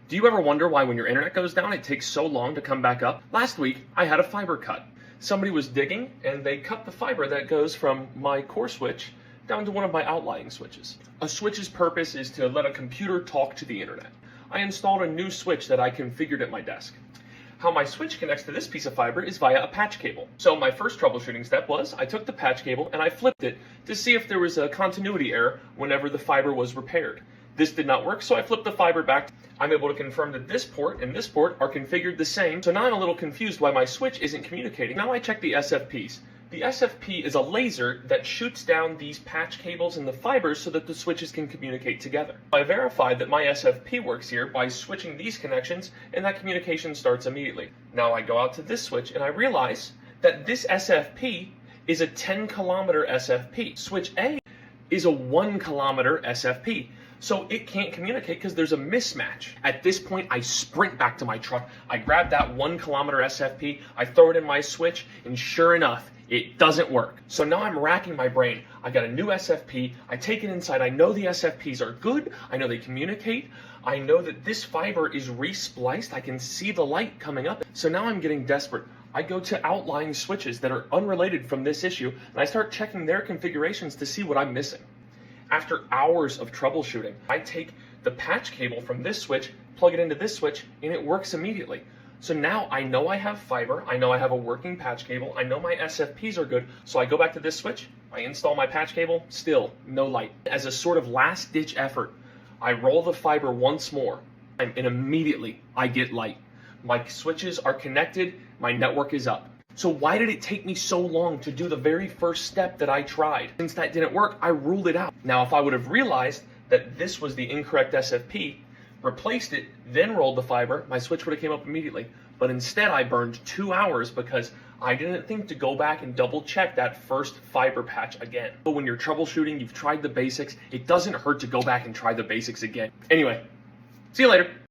Do you ever wonder why when your internet goes down, it takes so long to come back up? Last week, I had a fiber cut. Somebody was digging and they cut the fiber that goes from my core switch down to one of my outlying switches. A switch's purpose is to let a computer talk to the internet. I installed a new switch that I configured at my desk. How my switch connects to this piece of fiber is via a patch cable. So my first troubleshooting step was I took the patch cable and I flipped it to see if there was a continuity error whenever the fiber was repaired. This did not work, so I flipped the fiber back. I'm able to confirm that this port and this port are configured the same, so now I'm a little confused why my switch isn't communicating. Now I check the SFPs. The SFP is a laser that shoots down these patch cables and the fibers so that the switches can communicate together. I verified that my SFP works here by switching these connections, and that communication starts immediately. Now I go out to this switch and I realize that this SFP is a 10-kilometer SFP. Switch A is a 1-kilometer SFP. So it can't communicate because there's a mismatch. At this point, I sprint back to my truck. I grab that 1-kilometer SFP, I throw it in my switch, and sure enough, it does't work. So now I'm racking my brain. I got a new SFP, I take it inside, I know the SFPs are good, I know they communicate, I know that this fiber is re-spliced, I can see the light coming up. So now I'm getting desperate. I go to outlying switches that are unrelated from this issue, and I start checking their configurations to see what I'm missing. After hours of troubleshooting, I take the patch cable from this switch, plug it into this switch, and it works immediately. So now I know I have fiber, I know I have a working patch cable, I know my SFPs are good, so I go back to this switch, I install my patch cable, still no light. As a sort of last-ditch effort, I roll the fiber once more, and immediately I get light. My switches are connected, my network is up. So why did it take me so long to do the very first step that I tried? Since that didn't work, I ruled it out. Now, if I would have realized that this was the incorrect SFP, replaced it, then rolled the fiber, my switch would have came up immediately. But instead, I burned 2 hours because I didn't think to go back and double check that first fiber patch again. But when you're troubleshooting, you've tried the basics, it doesn't hurt to go back and try the basics again. Anyway, see you later.